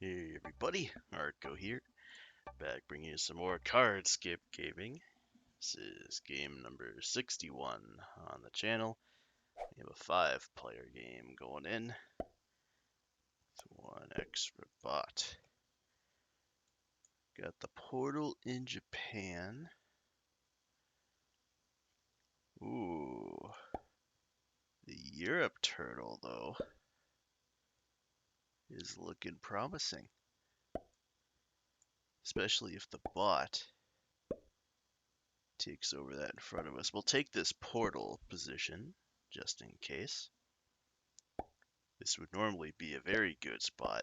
Hey everybody, Arco here, back bringing you some more Cardscape Gaming. This is game number 61 on the channel. We have a 5-player game going in with one extra bot. Got the Portal in Japan. Ooh, the Europe Turtle though is looking promising, especially if the bot takes over that in front of us. We'll take this Portal position just in case. This would normally be a very good spot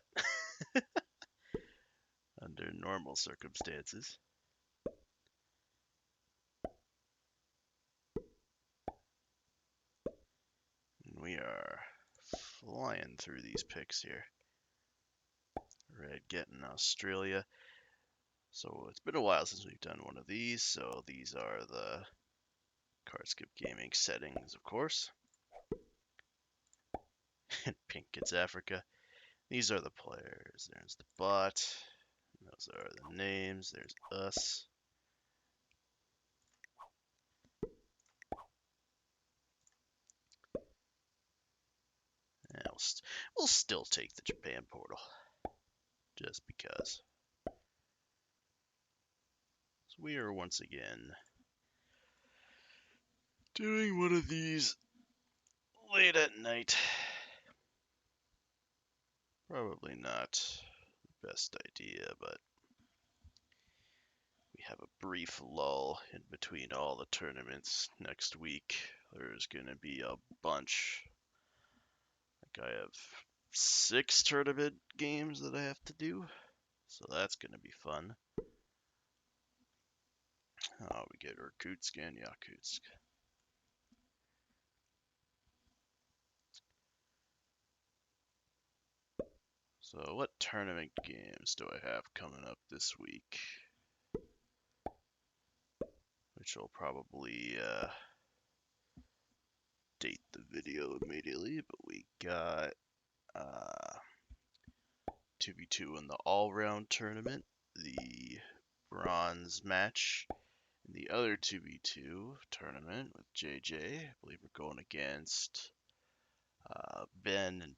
under normal circumstances. And we are flying through these picks here. Red getting Australia. So it's been a while since we've done one of these, so these are the Cardscape Gaming settings, of course. And pink gets Africa. These are the players. There's the bot. Those are the names. There's us. And we'll still take the Japan portal, just because. So we are once again doing one of these late at night. Probably not the best idea, but we have a brief lull in between all the tournaments next week. There's going to be a bunch. Like I have 6 tournament games that I have to do, so that's going to be fun. Oh, we get Irkutsk and Yakutsk. So what tournament games do I have coming up this week? Which will probably date the video immediately, but we got 2v2 in the all-round tournament, the bronze match in the other 2v2 tournament with JJ. I believe we're going against Ben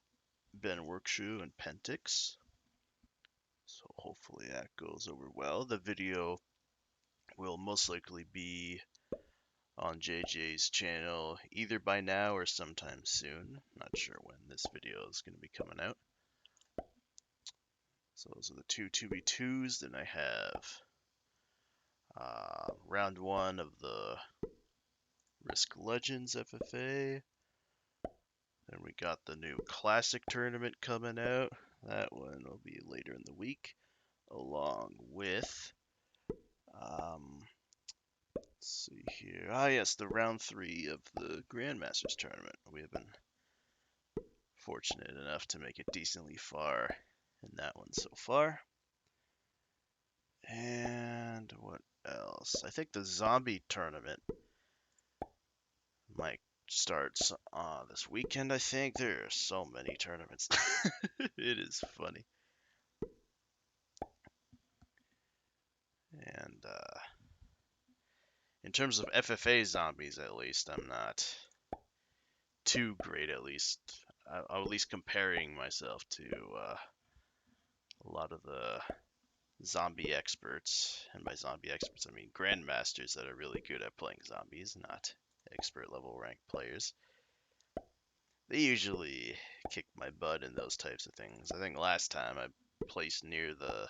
Workshoe and Pentix. So hopefully that goes over well. The video will most likely be on JJ's channel either by now or sometime soon. Not sure when this video is going to be coming out. So those are the two 2v2s. Then I have round 1 of the Risk Legends FFA. Then we got the new Classic tournament coming out. That one will be later in the week, along with let's see here. Yes, the round 3 of the Grandmasters tournament. We have been fortunate enough to make it decently far in that one so far. And what else? I think the zombie tournament might start this weekend, I think. There are so many tournaments. It is funny. And in terms of FFA zombies, at least, I'm not too great, at least. I'm at least comparing myself to a lot of the zombie experts. And by zombie experts, I mean grandmasters that are really good at playing zombies, not expert level ranked players. They usually kick my butt in those types of things. I think last time I placed near the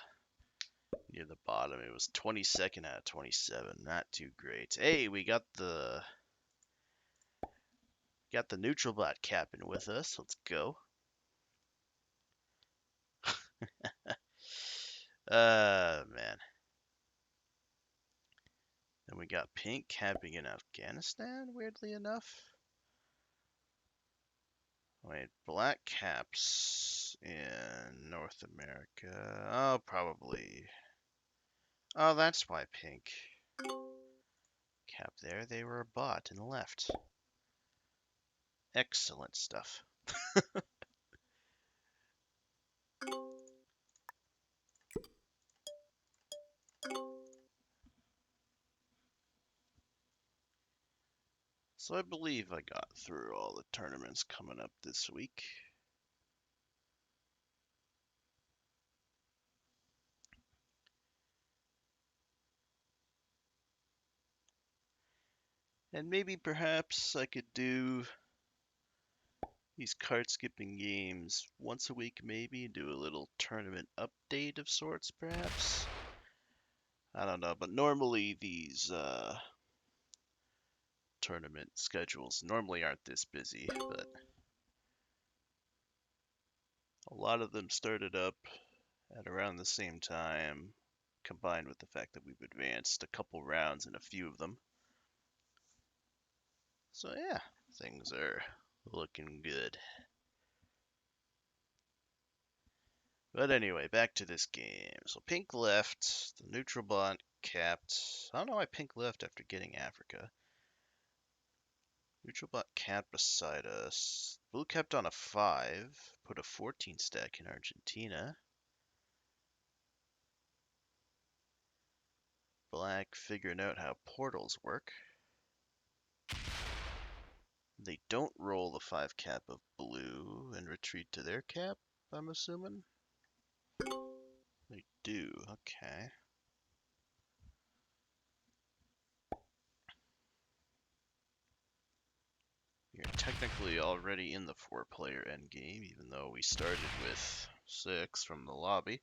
bottom. It was 22nd out of 27. Not too great. Hey, we got the neutral bot capping with us. Let's go. Man. Then we got pink capping in Afghanistan, weirdly enough. Wait, black caps in North America. Oh, probably. Oh, that's why pink cap there. They were a bot and left. Excellent stuff. So I believe I got through all the tournaments coming up this week. And maybe perhaps I could do these card skipping games once a week, maybe do a little tournament update of sorts, perhaps. I don't know, but normally these tournament schedules normally aren't this busy, but a lot of them started up at around the same time, combined with the fact that we've advanced a couple rounds in a few of them. So yeah, things are looking good. But anyway, back to this game. So pink left, the neutral bot capped. I don't know why pink left after getting Africa. Neutral bot capped beside us. Blue kept on a 5, put a 14 stack in Argentina. Black figuring out how portals work. They don't roll the 5 cap of blue and retreat to their cap, I'm assuming. They do, okay. You're technically already in the 4-player endgame, even though we started with 6 from the lobby.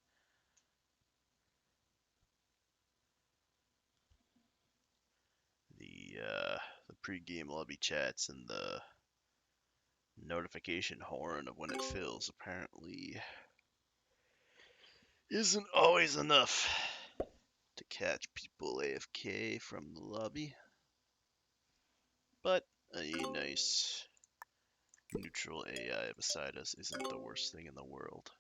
The pre-game lobby chats and the notification horn of when it fills apparently isn't always enough to catch people AFK from the lobby. But a nice neutral AI beside us isn't the worst thing in the world.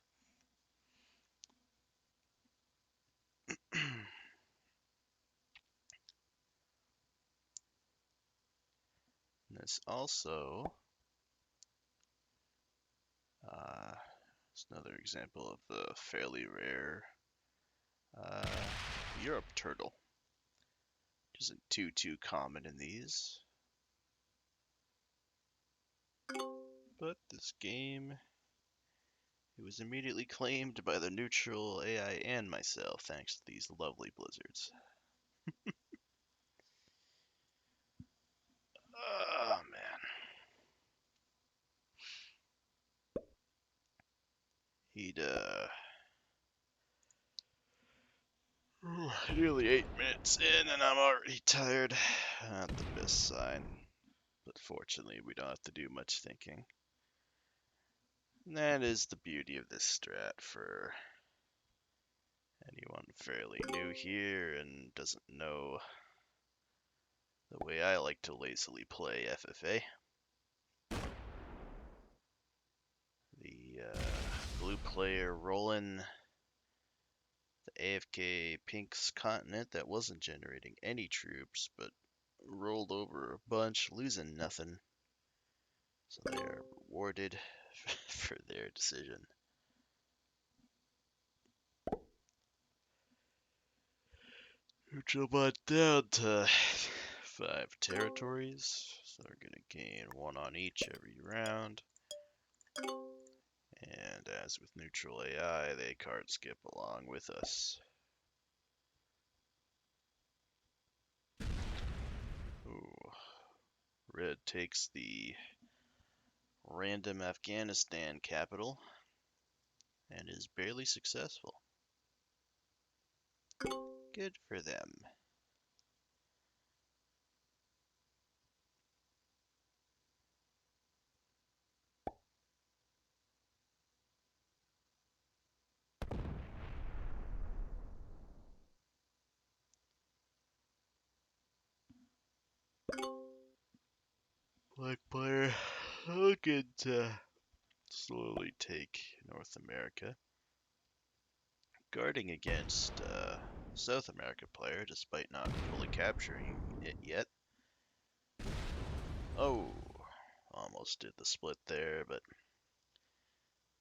This also is another example of the fairly rare Europe turtle, which isn't too common in these. But this game, it was immediately claimed by the neutral AI and myself, thanks to these lovely blizzards. Oh man. He'd nearly 8 minutes in and I'm already tired. Not the best sign. But fortunately we don't have to do much thinking. And that is the beauty of this strat for anyone fairly new here and doesn't know the way I like to lazily play FFA. The blue player rolling the AFK Pink's continent that wasn't generating any troops, but rolled over a bunch, losing nothing. So they are rewarded for their decision. Neutral bot down to 5 territories, so they're gonna gain 1 on each every round. And as with neutral AI, they card skip along with us. Ooh. Red takes the random Afghanistan capital and is barely successful. Good for them. Black player looking to slowly take North America. Guarding against South America player despite not fully capturing it yet. Oh, almost did the split there, but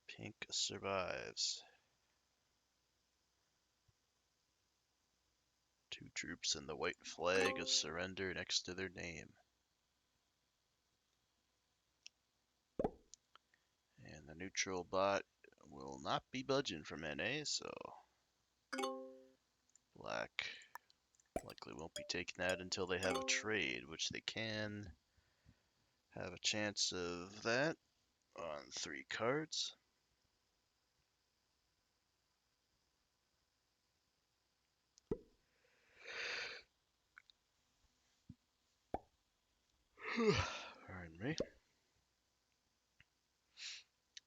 Pink survives. 2 troops and the white flag of surrender next to their name. And the neutral bot will not be budging from NA, so black likely won't be taking that until they have a trade, which they can have a chance of that on 3 cards. Pardon me.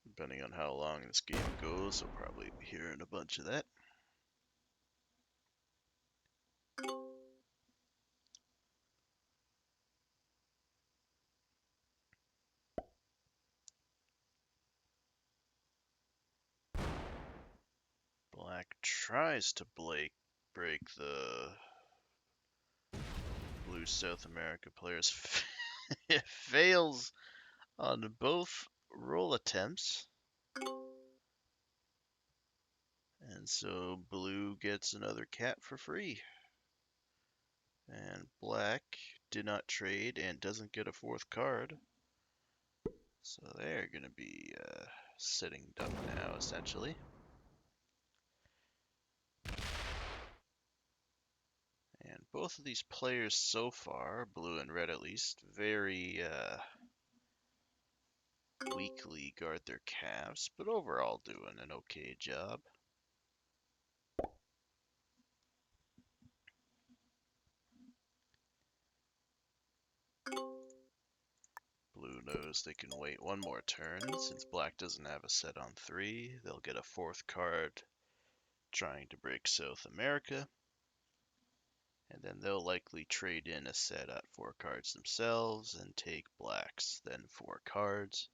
Depending on how long this game goes, I'll probably be hearing a bunch of that. Black tries to break the blue South America players. It fails on both roll attempts. And so blue gets another cap for free. And black did not trade and doesn't get a 4th card. So they're going to be sitting duck now, essentially. And both of these players so far, blue and red at least, very weakly guard their calves, but overall doing an okay job. Blue knows they can wait one more turn. Since black doesn't have a set on 3, they'll get a 4th card trying to break South America. And then they'll likely trade in a set at 4 cards themselves and take black's then 4 cards.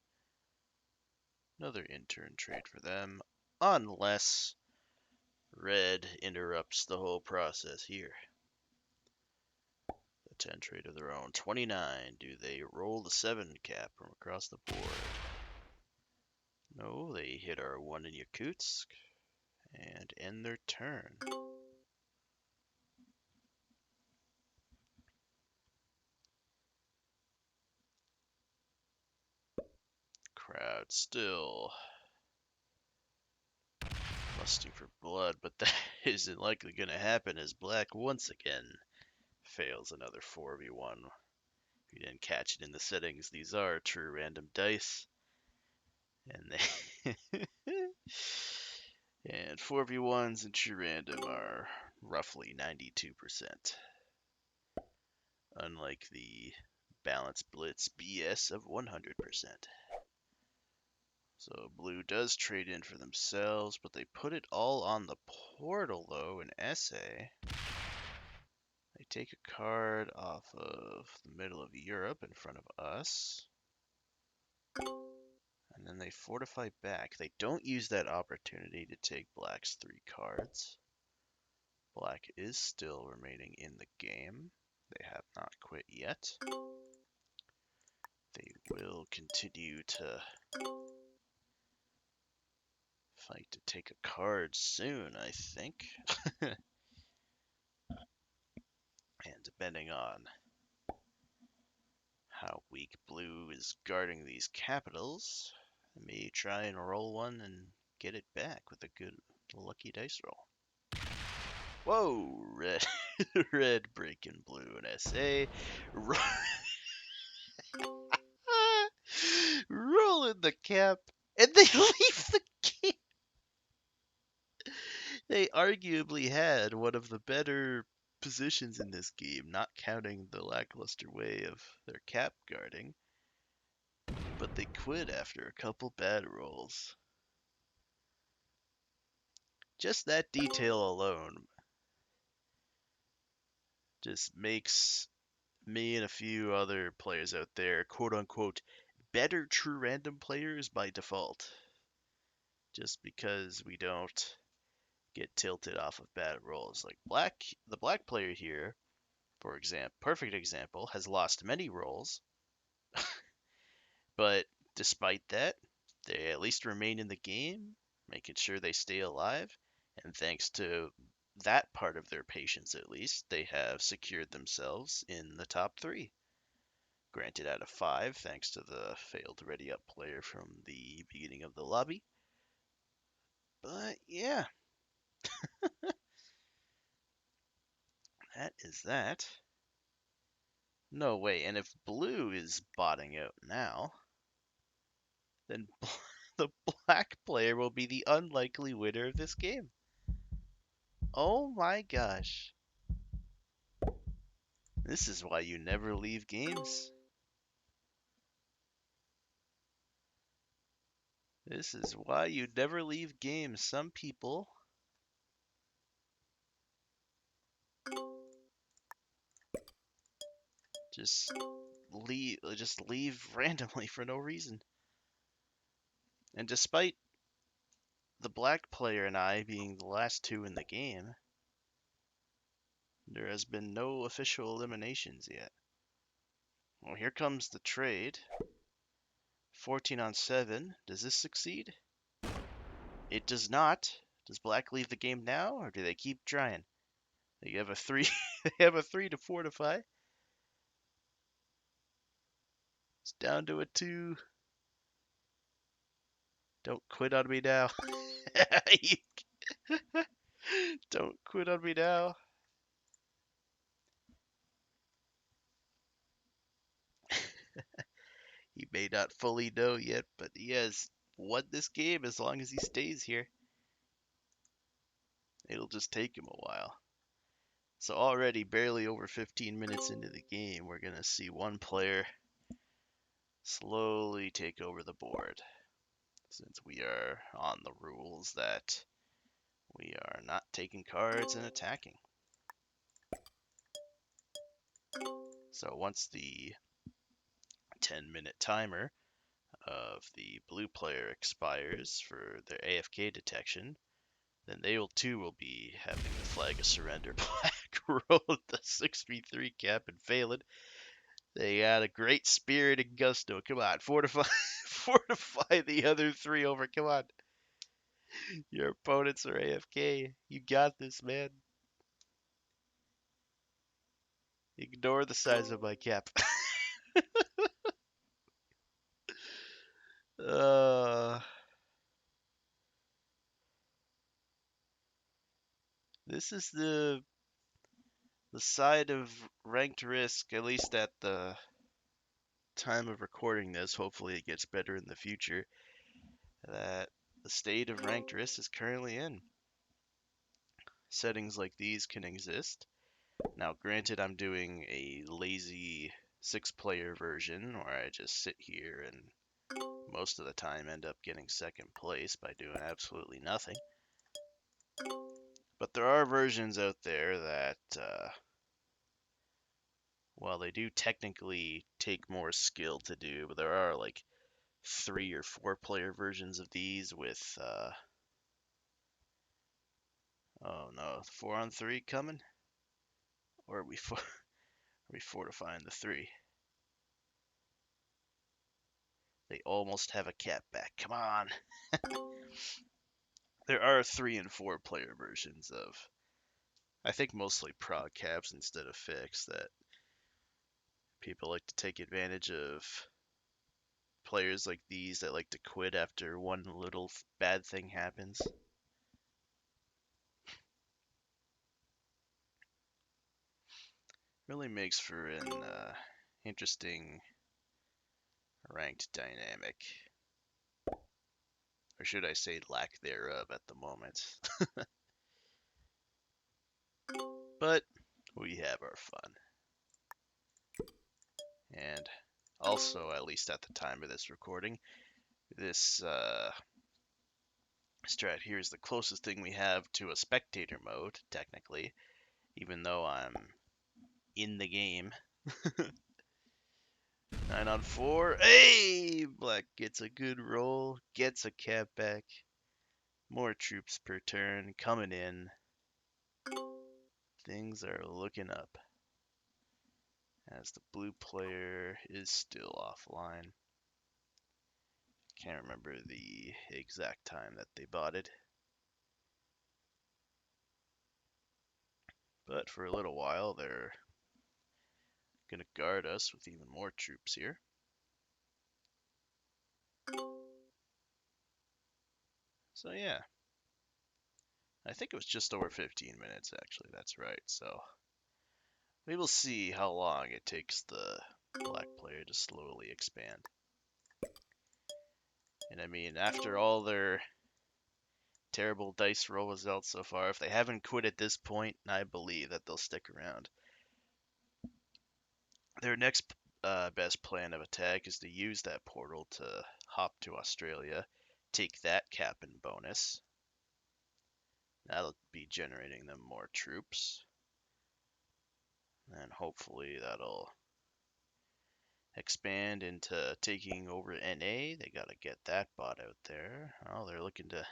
Another in-turn trade for them, unless red interrupts the whole process here. The 10 trade of their own. 29. Do they roll the 7 cap from across the board? No, they hit our 1 in Yakutsk and end their turn. Crowd still lusting for blood, but that isn't likely going to happen as black once again fails another 4v1. If you didn't catch it in the settings, these are true random dice. And they and 4v1s in true random are roughly 92%. Unlike the balance blitz BS of 100%. So blue does trade in for themselves, but they put it all on the portal though in SA. They take a card off of the middle of Europe in front of us. And then they fortify back. They don't use that opportunity to take black's 3 cards. Black is still remaining in the game. They have not quit yet. They will continue to fight to take a card soon, I think. And depending on how weak blue is guarding these capitals, I may try and roll one and get it back with a good lucky dice roll. Whoa, red, red breaking blue and SA. Rolling the cap, and they leave the game. They arguably had one of the better positions in this game, not counting the lackluster way of their cap guarding. But they quit after a couple bad rolls. Just that detail alone just makes me and a few other players out there, quote unquote, better true random players by default. Just because we don't get tilted off of bad rolls. Like the black player here, for example, perfect example, has lost many rolls, but despite that, they at least remain in the game, making sure they stay alive. And thanks to that part of their patience at least, they have secured themselves in the top 3. Granted out of 5, thanks to the failed ready up player from the beginning of the lobby. But yeah, that is that. No way, and if blue is botting out now, then the black player will be the unlikely winner of this game. Oh my gosh. This is why you never leave games. This is why you never leave games. Some people just leave randomly for no reason. And despite the black player and I being the last 2 in the game, there has been no official eliminations yet. Well, here comes the trade. 14 on 7. Does this succeed? It does not. Does black leave the game now, or do they keep trying? They have a 3 they have a 3 to fortify. It's down to a 2. Don't quit on me now. Don't quit on me now. He may not fully know yet, but he has won this game as long as he stays here. It'll just take him a while. So already barely over 15 minutes into the game, we're going to see one player slowly take over the board. Since we are on the rules that we are not taking cards and attacking. So once the 10-minute timer of the blue player expires for their AFK detection, then they will be having the flag of surrender. Black rolled the 6v3 cap and failed. They got a great spirit and gusto. Come on, fortify, fortify the other 3 over. Come on, your opponents are AFK. You got this, man. Ignore the size of my cap. uh, this is the side of ranked risk, at least at the time of recording this. Hopefully, it gets better in the future. That the state of ranked risk is currently in. Settings like these can exist. Now, granted, I'm doing a lazy 6-player version where I just sit here and most of the time end up getting second place by doing absolutely nothing. But there are versions out there that, well, they do technically take more skill to do, but there are like 3 or 4-player versions of these with, oh no, 4 on 3 coming? Or are we, are we fortifying the 3? They almost have a cap back. Come on. There are 3 and 4-player versions of, I think mostly prog caps instead of fix, that people like to take advantage of players like these that like to quit after one little bad thing happens. Really makes for an interesting ranked dynamic. Or should I say lack thereof at the moment. But we have our fun. And also, at least at the time of this recording, this strat here is the closest thing we have to a spectator mode, technically, even though I'm in the game. 9 on 4. Hey! Black gets a good roll, gets a cap back. More troops per turn coming in. Things are looking up. As the blue player is still offline. Can't remember the exact time that they bought it. But for a little while, they're gonna guard us with even more troops here. So yeah, I think it was just over 15 minutes actually, that's right. So we will see how long it takes the black player to slowly expand. And I mean, after all their terrible dice roll results so far, if they haven't quit at this point, I believe that they'll stick around. Their next best plan of attack is to use that portal to hop to Australia, take that cap and bonus. That'll be generating them more troops. And hopefully that'll expand into taking over NA. They gotta get that bot out there. Oh, they're looking to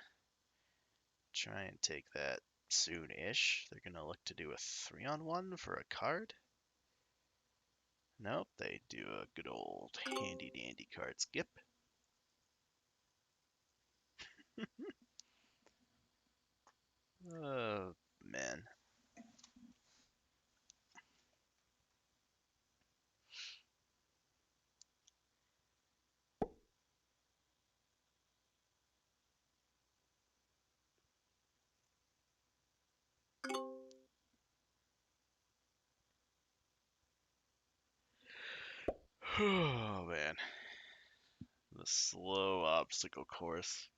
try and take that soon-ish. They're gonna look to do a 3-on-1 for a card. Nope, they do a good old handy-dandy card skip. Oh, man. Oh, man. The slow obstacle course.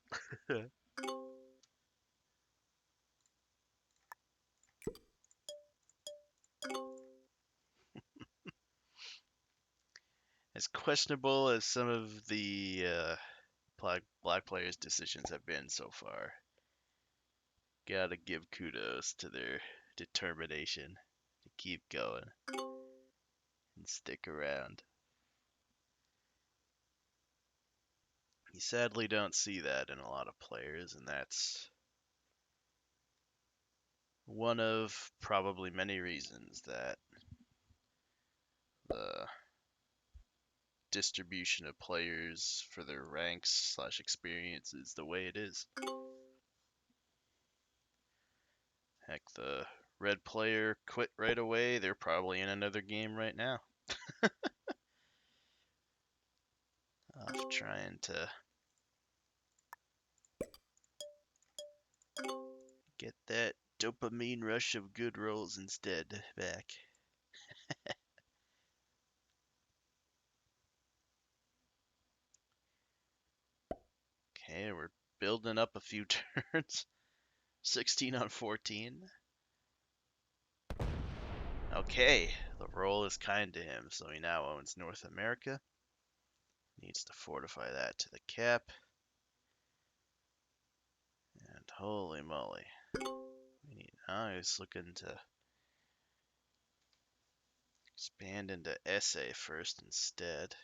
As questionable as some of the black players' decisions have been so far, gotta give kudos to their determination to keep going and stick around. You sadly don't see that in a lot of players, and that's one of probably many reasons that the distribution of players for their ranks slash experience is the way it is. Heck, the red player quit right away. They're probably in another game right now. Off trying to get that dopamine rush of good rolls instead back. Okay, we're building up a few turns. 16 on 14. Okay, the roll is kind to him, so he now owns North America. Needs to fortify that to the cap. And holy moly. Now he's looking to expand into SA first instead.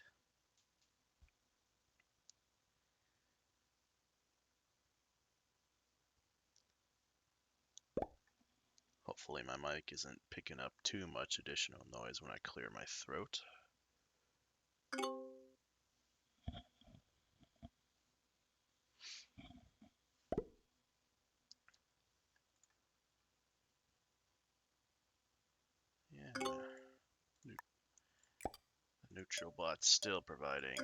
Hopefully my mic isn't picking up too much additional noise when I clear my throat. Yeah, the neutral bot's still providing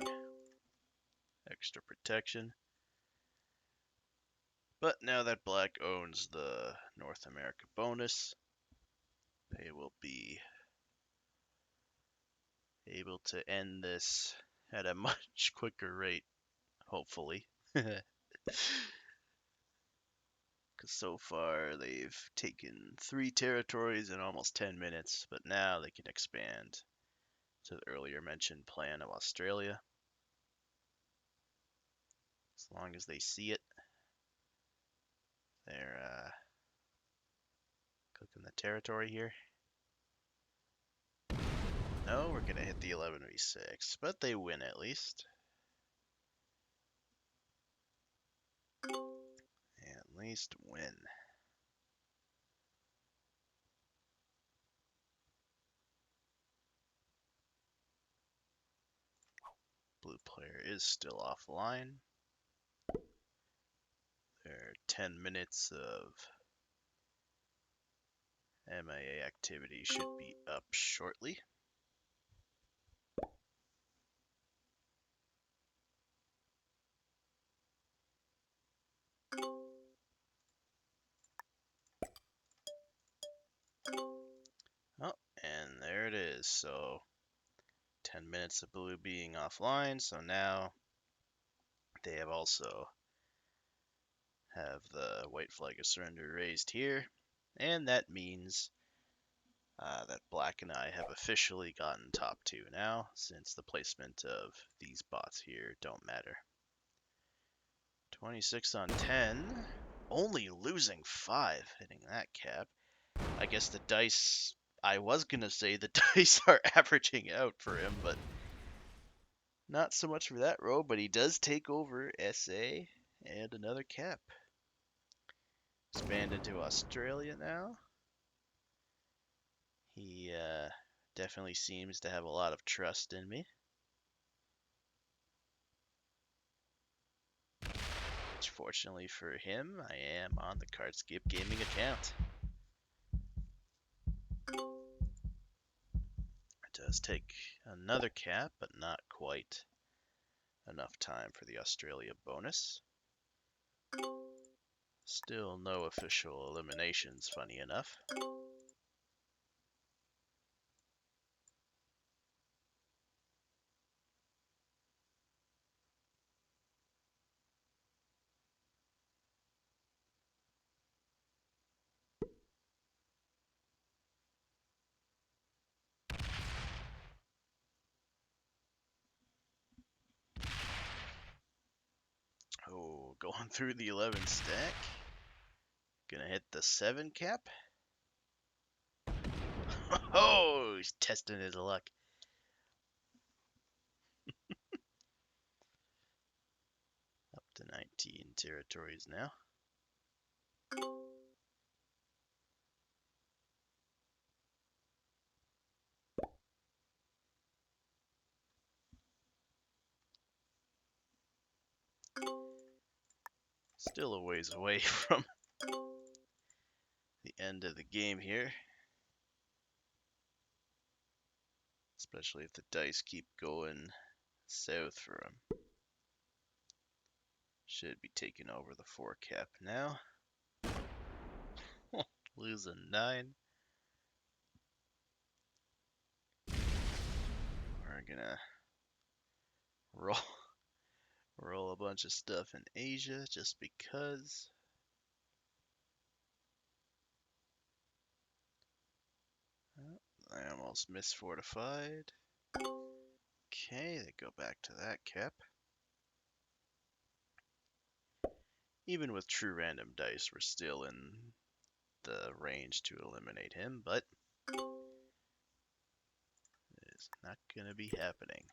extra protection. But now that black owns the North America bonus, they will be able to end this at a much quicker rate, hopefully. Because so far they've taken 3 territories in almost 10 minutes, but now they can expand to the earlier mentioned plan of Australia. As long as they see it, they're cooking the territory here. No, we're gonna hit the 11v6, but they win at least. At least win. Blue player is still offline. There are 10 minutes of MIA activity should be up shortly. Oh, and there it is. So 10 minutes of blue being offline. So now they have also have the white flag of surrender raised here. And that means that black and I have officially gotten top 2 now, since the placement of these bots here don't matter. 26 on 10, only losing 5, hitting that cap. I guess the dice, I was gonna say the dice are averaging out for him, but not so much for that row, but he does take over SA and another cap. Expand into Australia now. He definitely seems to have a lot of trust in me. Which, fortunately for him, I am on the Cardscape Gaming account. It does take another cap, but not quite enough time for the Australia bonus. Still no official eliminations, funny enough. Oh, going through the 11 stack. Gonna hit the 7 cap. Oh, he's testing his luck. Up to 19 territories now. Still a ways away from the end of the game here. Especially if the dice keep going south for him. Should be taking over the 4 cap now. Losing 9. We're gonna roll a bunch of stuff in Asia just because. I almost misfortified. Okay, they go back to that cap. Even with true random dice, we're still in the range to eliminate him, but it's not going to be happening.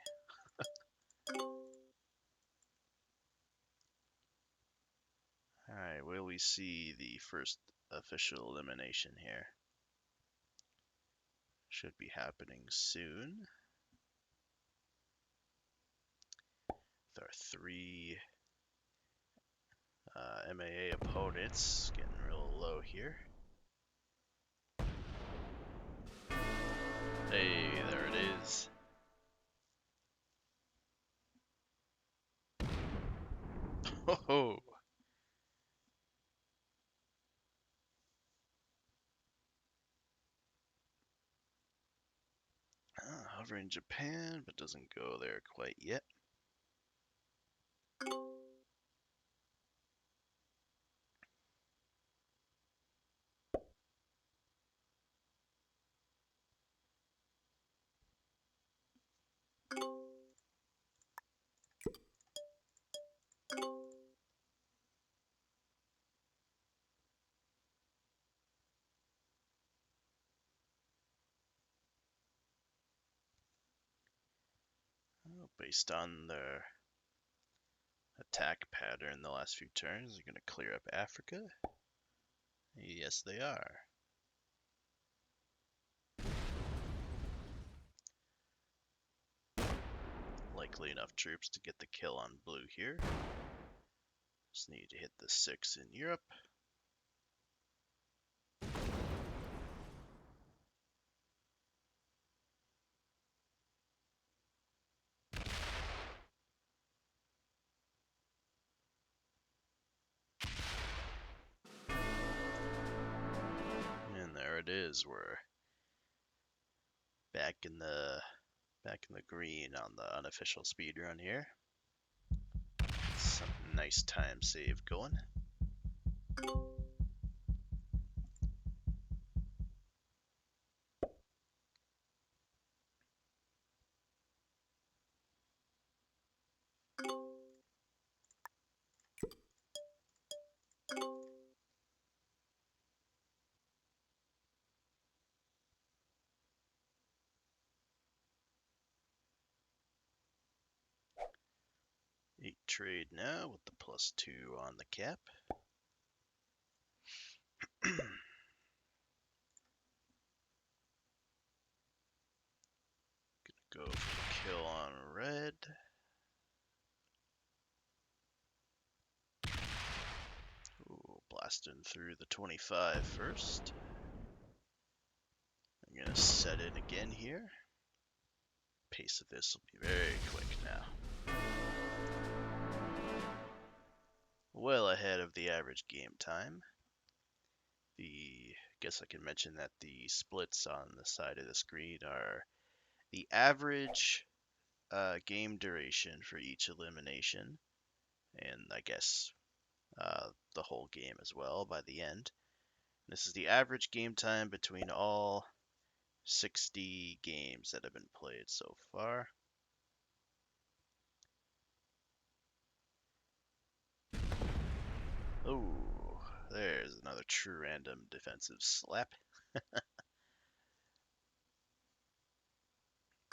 Alright, will we see the first official elimination here? Should be happening soon. With our 3 MAA opponents getting real low here. Hey, there it is. Oh, hovering Japan, but doesn't go there quite yet. Based on their attack pattern the last few turns, they're going to clear up Africa. Yes, they are. Likely enough troops to get the kill on blue here. Just need to hit the 6 in Europe. is. We're back in the green on the unofficial speedrun here. Some nice time save going. Eight trade now with the +2 on the cap. Go for the kill on red. Ooh, blasting through the 25 first. I'm gonna set it again here. Pace of this will be very quick now. Well ahead of the average game time. I guess I can mention that the splits on the side of the screen are the average game duration for each elimination, and I guess the whole game as well by the end. This is the average game time between all 60 games that have been played so far. Oh, there's another true random defensive slap.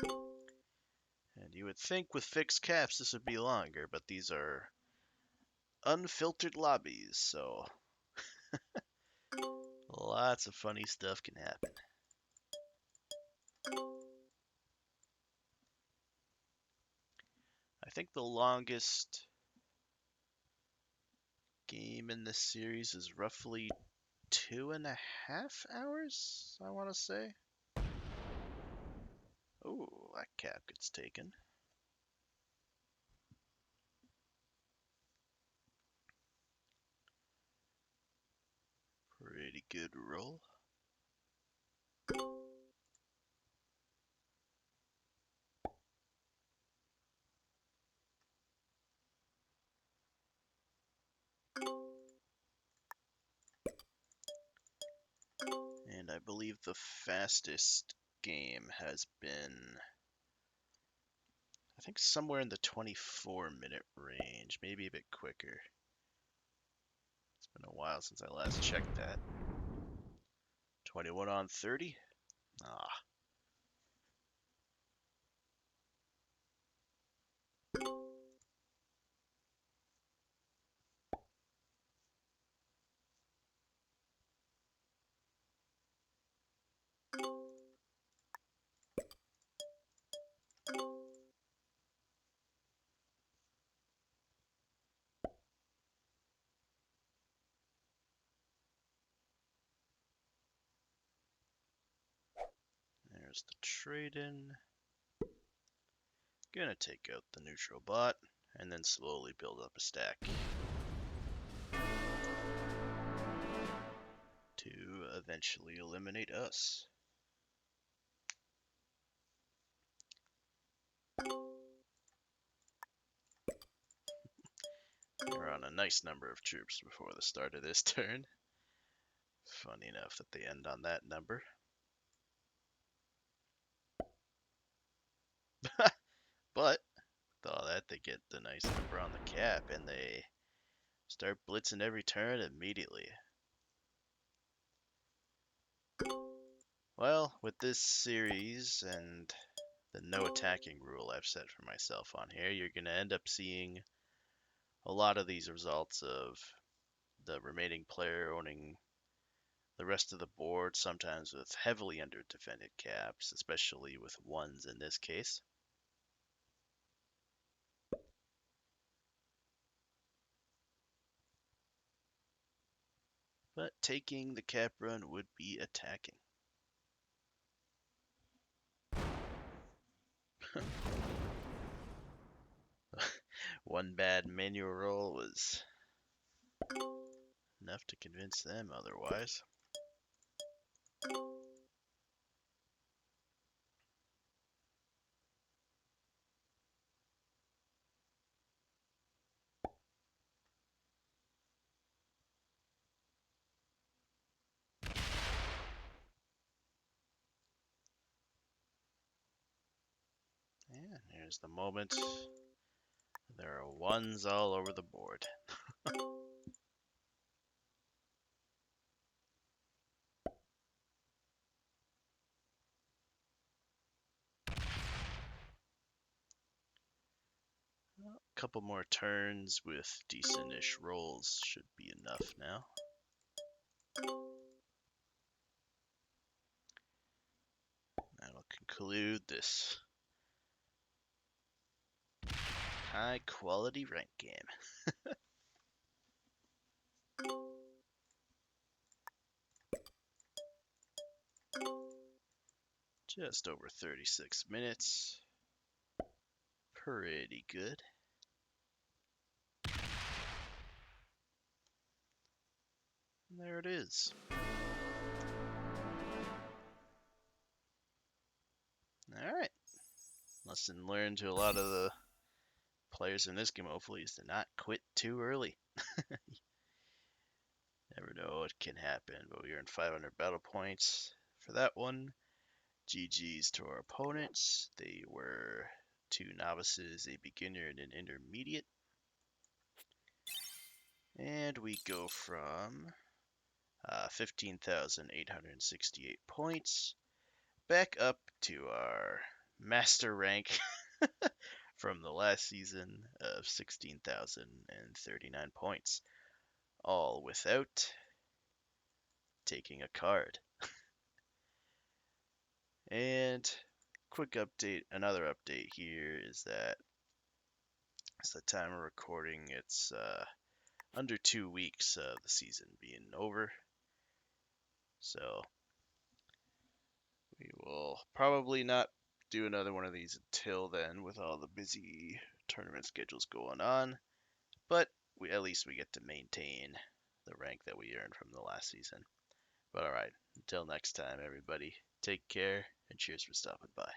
And you would think with fixed caps this would be longer, but these are unfiltered lobbies, so lots of funny stuff can happen. I think the longest game in this series is roughly 2.5 hours, I want to say. Oh, that cap gets taken. Pretty good roll. And I believe the fastest game has been, I think, somewhere in the 24-minute range, maybe a bit quicker. It's been a while since I last checked that. 21 on 30? Ah. There's the trade-in. Gonna take out the neutral bot, and then slowly build up a stack to eventually eliminate us. We're on a nice number of troops before the start of this turn. Funny enough that they end on that number. But with all that, they get the nice number on the cap, and they start blitzing every turn immediately. Well, with this series and the no attacking rule I've set for myself on here, you're going to end up seeing a lot of these results of the remaining player owning the rest of the board, sometimes with heavily under defended caps, especially with ones in this case. But taking the cap run would be attacking. One bad manual roll was enough to convince them otherwise. And here's the moment. There are ones all over the board. A couple more turns with decent-ish rolls should be enough now. That'll conclude this high-quality rank game. Just over 36 minutes. Pretty good. And there it is. Alright. Lesson learned to a lot of the players in this game, hopefully, is to not quit too early. Never know what can happen, but we earned 500 battle points for that one. GG's to our opponents. They were 2 novices, a beginner, and an intermediate. And we go from 15,868 points back up to our master rank from the last season of 16,039 points, all without taking a card. And quick update, another update here is that it's the time of recording, it's under 2 weeks of the season being over. So we will probably not do another one of these until then with all the busy tournament schedules going on. But at least we get to maintain the rank that we earned from the last season. But alright, until next time everybody, take care and cheers for stopping by.